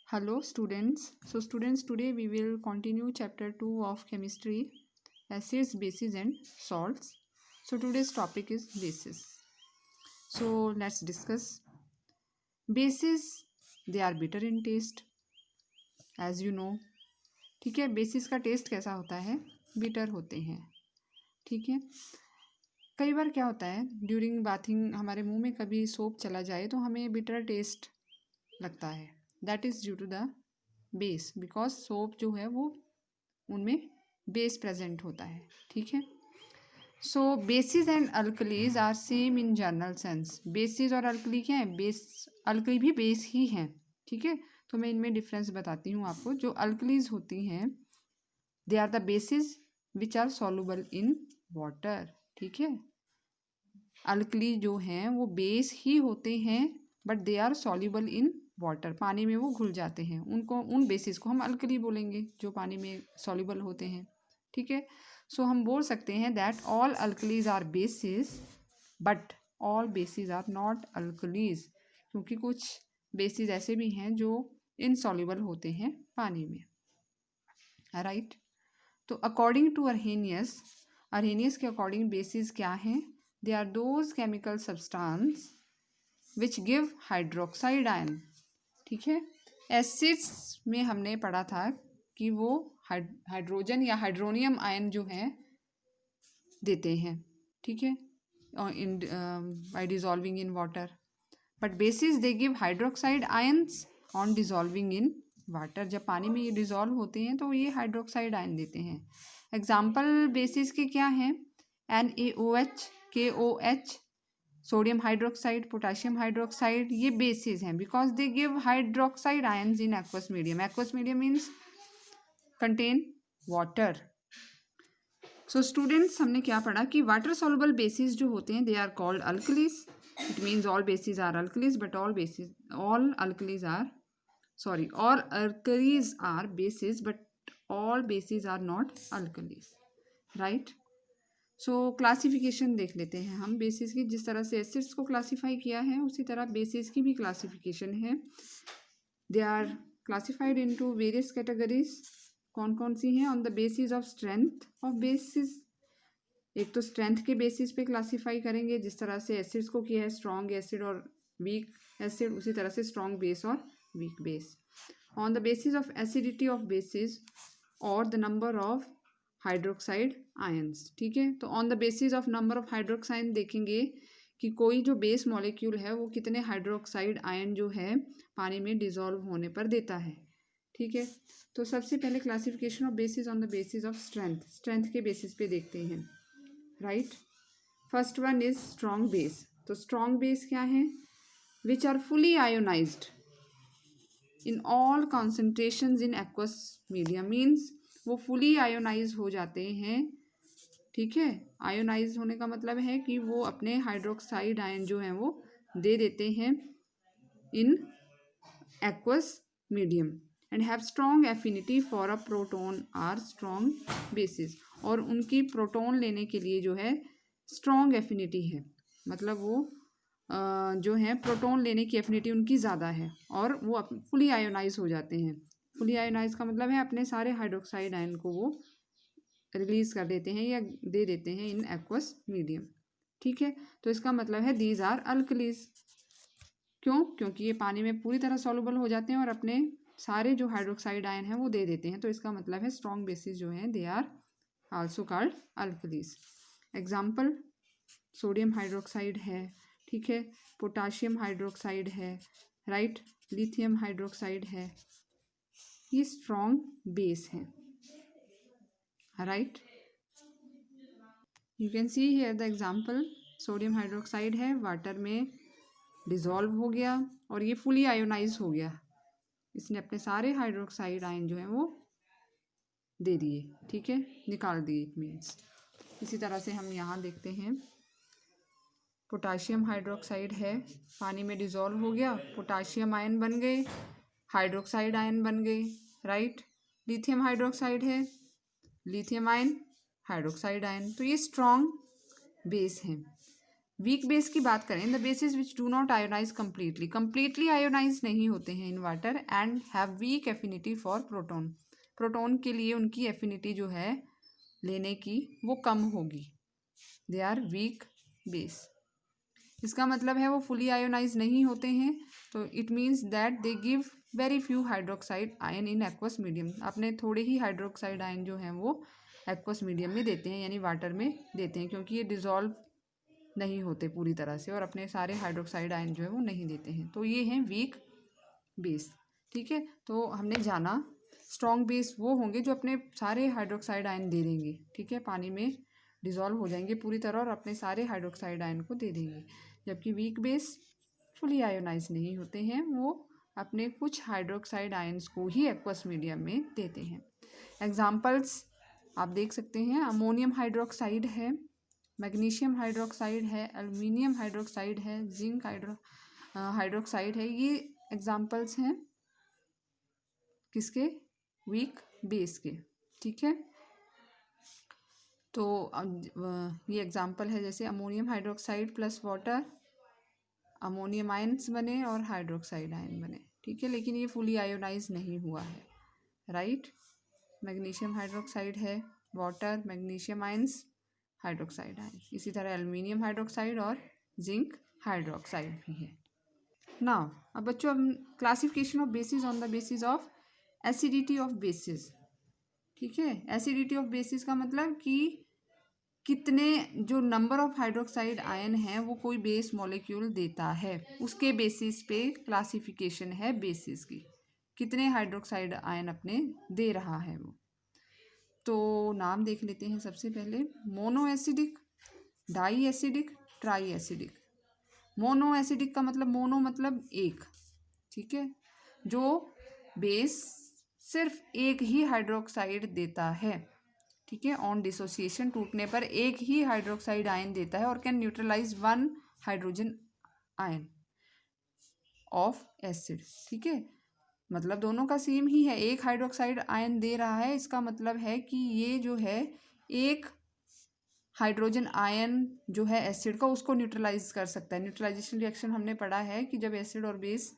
Hello students. So students, today we will continue chapter 2 of chemistry, acids, bases and salts. So today's topic is bases. So let's discuss. Bases, they are bitter in taste, as you know. ठीक है, basis का test कैसा होता है? Bitter होते हैं. ठीक है. कई बार क्या होता है, ड्यूरिंग बाथिंग हमारे मुंह में कभी सोप चला जाए तो हमें बिटर टेस्ट लगता है. That is due to the base, because soap जो है वो उनमें बेस प्रेजेंट होता है. ठीक है. So bases and alkalis are same in general sense. Bases और अल्कली क्या है? बेस, अल्कली भी बेस ही हैं. ठीक है. तो मैं इनमें डिफरेंस बताती हूँ आपको. जो अल्कलीज होती हैं, they are the bases which are soluble in water. ठीक है. अल्कली जो हैं वो बेस ही होते हैं, but they are soluble in water. पानी में वो घुल जाते हैं. उनको, उन बेसिस को हम अल्कली बोलेंगे जो पानी में सॉल्युबल होते हैं. ठीक है. सो हम बोल सकते हैं that all alkalis are bases, but all bases are not alkalis. क्योंकि कुछ बेसिस ऐसे भी हैं जो इनसॉल्युबल होते हैं पानी में. राइट. तो अकॉर्डिंग टू अर्हेनियस, अर्हेनियस के अकॉर्डिंग बेसिस क्या हैं? They are those chemical substance which give hydroxide ion. ठीक है. एसिड्स में हमने पढ़ा था कि वो हाइड्रोजन या हाइड्रोनियम आयन जो है देते हैं. ठीक है. In by dissolving in water. But basis they give hydroxide ions on dissolving in water. जब पानी में ये डिजॉल्व होते हैं तो ये हाइड्रोक्साइड आयन देते हैं. एग्जाम्पल बेसिस के क्या हैं? NaOH, KOH, sodium hydroxide, potassium hydroxide, ये बेसिस हैं because they give hydroxide ions in aqueous medium. Aqueous medium means contain water. So students, हमने क्या पढ़ा कि वाटर सॉल्युबल बेसिस जो होते हैं they are called alkalis. It means all bases are alkalis, but all alkalis are bases, but all bases are not alkalis. Right. So classification देख लेते हैं हम बेसिस की. जिस तरह से एसिड्स को क्लासीफाई किया है उसी तरह बेसिस की भी क्लासिफिकेशन है. They are classified into various categories. कौन कौन सी हैं? On the basis of strength of bases. एक तो स्ट्रेंथ के बेसिस पे क्लासीफाई करेंगे, जिस तरह से एसिड्स को किया है स्ट्रॉन्ग एसिड और वीक एसिड, उसी तरह से स्ट्रॉन्ग बेस और weak base. On the basis of acidity of bases और the number of hydroxide ions. ठीक है. तो on the basis of number of hydroxide देखेंगे कि कोई जो बेस मॉलिक्यूल है वो कितने हाइड्रोक्साइड आयन जो है पानी में डिजॉल्व होने पर देता है. ठीक है. तो सबसे पहले classification of bases on the basis of strength. Strength के बेसिस पे देखते हैं. Right. First one is strong base. तो स्ट्रॉन्ग बेस क्या है? Which are fully ionized in all concentrations in aqueous medium. Means वो फुली आयोनाइज हो जाते हैं. ठीक है. आयोनाइज होने का मतलब है कि वो अपने हाइड्रोक्साइड आयन जो हैं वो दे देते हैं in aqueous medium and have strong affinity for a proton are strong bases. और उनकी प्रोटोन लेने के लिए जो है स्ट्रॉन्ग एफिनिटी है. मतलब वो जो है प्रोटोन लेने की एफिनिटी उनकी ज़्यादा है और वो फुली आयोनाइज हो जाते हैं. फुली आयोनाइज का मतलब है अपने सारे हाइड्रोक्साइड आयन को वो रिलीज कर देते हैं या दे देते हैं इन एक्वस मीडियम. ठीक है. तो इसका मतलब है दीज आर अल्कलीज. क्यों? क्योंकि ये पानी में पूरी तरह सॉल्युबल हो जाते हैं और अपने सारे जो हाइड्रोक्साइड आयन हैं वो दे देते हैं. तो इसका मतलब है स्ट्रॉन्ग बेसिस जो हैं they are also called alkalis. Example, sodium hydroxide है. ठीक है. पोटाशियम हाइड्रोक्साइड है. राइट. लिथियम हाइड्रोक्साइड है. ये स्ट्रॉन्ग बेस है. Right. You can see here the example. Sodium hydroxide है, वाटर में डिजॉल्व हो गया और ये फुली आयोनाइज हो गया. इसने अपने सारे हाइड्रोक्साइड आयन जो हैं वो दे दिए. ठीक है. निकाल दिए. इट मीन्स इसी तरह से हम यहाँ देखते हैं. पोटाशियम हाइड्रोक्साइड है, पानी में डिजॉल्व हो गया, पोटाशियम आयन बन गए, हाइड्रोक्साइड आयन बन गए. राइट. लिथियम हाइड्रोक्साइड है, लिथियम आयन, हाइड्रोक्साइड आयन. तो ये स्ट्रॉन्ग बेस हैं. वीक बेस की बात करें, the bases which do not ionize completely ionize नहीं होते हैं in water and have weak affinity for proton. Proton के लिए उनकी एफिनिटी जो है लेने की वो कम होगी, दे आर वीक बेस। इसका मतलब है वो फुली आयोनाइज नहीं होते हैं, तो it means that they give very few hydroxide ion in aqueous medium. अपने थोड़े ही हाइड्रोक्साइड आयन जो हैं वो एक्वस मीडियम में देते हैं, यानी वाटर में देते हैं, क्योंकि ये डिज़ोल्व नहीं होते पूरी तरह से और अपने सारे हाइड्रोक्साइड आयन जो है वो नहीं देते हैं। तो ये हैं वीक बेस। ठीक है, तो हमने जाना स्ट्रॉन्ग बेस वो होंगे जो अपने सारे हाइड्रोक्साइड आयन दे देंगे। ठीक है, पानी में डिज़ोल्व हो जाएंगे पूरी तरह और अपने सारे हाइड्रोक्साइड आयन को दे देंगे। जबकि वीक बेस फुली आयोनाइज नहीं होते हैं, वो अपने कुछ हाइड्रोक्साइड आयन्स को ही एक्वस मीडियम में देते हैं। एग्जाम्पल्स आप देख सकते हैं, अमोनियम हाइड्रोक्साइड है, मैग्नीशियम हाइड्रोक्साइड है, एल्युमिनियम हाइड्रोक्साइड है, जिंक हाइड्रोक्साइड है। ये एग्जाम्पल्स हैं किसके? वीक बेस के। ठीक है, तो ये एग्जाम्पल है, जैसे ammonium hydroxide plus water, ammonium ions बने और हाइड्रोक्साइड आयन बने। ठीक है, लेकिन ये फुली आयोनाइज नहीं हुआ है, राइट। मैग्नीशियम हाइड्रोक्साइड है, water, magnesium ions, hydroxide ion. इसी तरह एल्युमिनियम हाइड्रोक्साइड और जिंक हाइड्रोक्साइड भी है। नाउ अब बच्चों, हम classification of bases on the basis of acidity of basis. ठीक है, एसिडिटी ऑफ बेसिस का मतलब कि कितने जो नंबर ऑफ हाइड्रोक्साइड आयन हैं वो कोई बेस मॉलिक्यूल देता है, उसके बेसिस पे क्लासिफिकेशन है बेसिस की, कितने हाइड्रोक्साइड आयन अपने दे रहा है वो। तो नाम देख लेते हैं सबसे पहले, mono acidic, di acidic, tri acidic. Mono acidic का मतलब, मोनो मतलब एक, ठीक है, जो बेस सिर्फ एक ही हाइड्रोक्साइड देता है। ठीक है, ऑन डिसोसिएशन, टूटने पर एक ही हाइड्रोक्साइड आयन देता है और can neutralize one hydrogen ion of acid. ठीक है, मतलब दोनों का सेम ही है, एक हाइड्रोक्साइड आयन दे रहा है, इसका मतलब है कि ये जो है एक हाइड्रोजन आयन जो है एसिड का, उसको न्यूट्रलाइज कर सकता है। न्यूट्रलाइजेशन रिएक्शन हमने पढ़ा है कि जब एसिड और बेस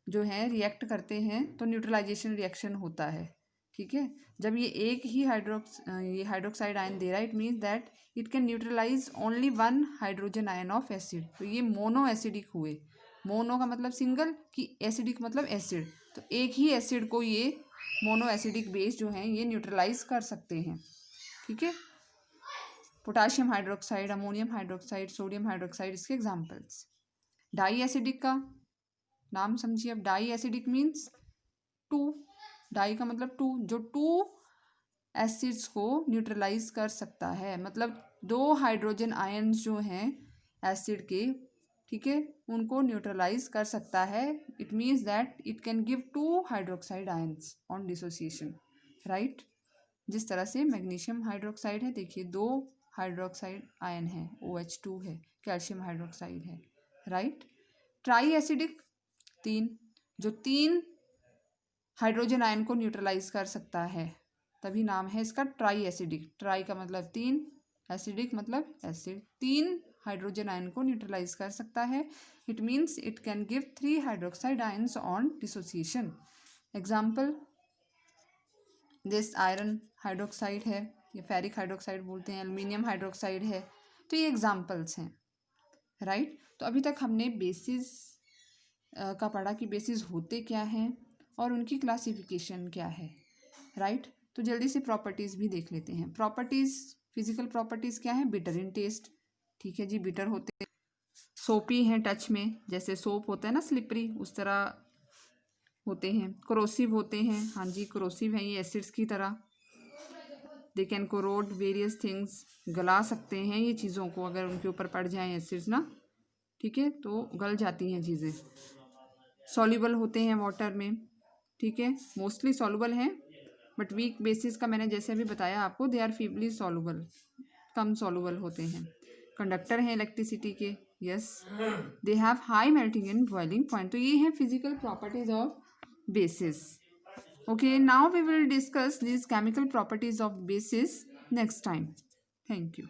जो है रिएक्ट करते हैं तो न्यूट्रलाइजेशन रिएक्शन होता है। ठीक है, जब ये एक ही हाइड्रोक्साइड आयन दे रहा है, it means that it can neutralize only one hydrogen ion of acid. तो ये मोनो एसिडिक हुए। मोनो का मतलब सिंगल, कि एसिडिक मतलब एसिड, तो एक ही एसिड को ये मोनो एसिडिक बेस जो हैं ये न्यूट्रलाइज कर सकते हैं। ठीक है, potassium hydroxide, ammonium hydroxide, sodium hydroxide इसके एग्जाम्पल्स। डाई एसिडिक का नाम समझिए अब, di acidic means two, di का मतलब टू, जो टू एसिड्स को न्यूट्रलाइज कर सकता है, मतलब दो हाइड्रोजन आयन्स जो हैं एसिड के, ठीक है, उनको न्यूट्रलाइज कर सकता है। It means that it can give two hydroxide ions on dissociation, right. जिस तरह से मैग्नीशियम हाइड्रोक्साइड है, देखिए दो हाइड्रोक्साइड आयन है, OH2 है, कैल्शियम हाइड्रोक्साइड है, राइट। ट्राई एसिडिक, तीन, जो तीन हाइड्रोजन आयन को न्यूट्रलाइज कर सकता है, तभी नाम है इसका ट्राई एसिडिक। ट्राई का मतलब तीन, एसिडिक मतलब एसिड, तीन हाइड्रोजन आयन को न्यूट्रलाइज कर सकता है। It means it can give 3 hydroxide ions on dissociation. Example, this iron hydroxide है, ये फेरिक हाइड्रोक्साइड बोलते हैं, एल्युमिनियम हाइड्रोक्साइड है। तो ये एग्जाम्पल्स हैं, राइट। तो अभी तक हमने बेसिस का पढ़ा कि बेसिस होते क्या हैं और उनकी क्लासिफिकेशन क्या है, राइट। तो जल्दी से प्रॉपर्टीज़ भी देख लेते हैं। प्रॉपर्टीज़, फिजिकल प्रॉपर्टीज़ क्या है? बिटर इन टेस्ट, ठीक है जी, बिटर होते हैं, सोपी हैं टच में, जैसे सोप होता है ना स्लिपरी, उस तरह होते हैं। कोरोसिव होते हैं, हाँ जी कोरोसिव हैं ये एसिड्स की तरह। They can corrode various things, गला सकते हैं ये चीज़ों को, अगर उनके ऊपर पड़ जाएं एसिड्स ना, ठीक है, तो गल जाती हैं चीज़ें। सॉल्युबल होते हैं वाटर में, ठीक है, मोस्टली सॉल्युबल हैं, बट वीक बेसिस का मैंने जैसे अभी बताया आपको, दे आर फीबली सॉल्युबल, कम सॉल्युबल होते हैं। कंडक्टर हैं इलेक्ट्रिसिटी के, yes, they have high melting and boiling point. तो ये हैं physical properties of bases. Okay, now we will discuss these chemical properties of bases next time. Thank you.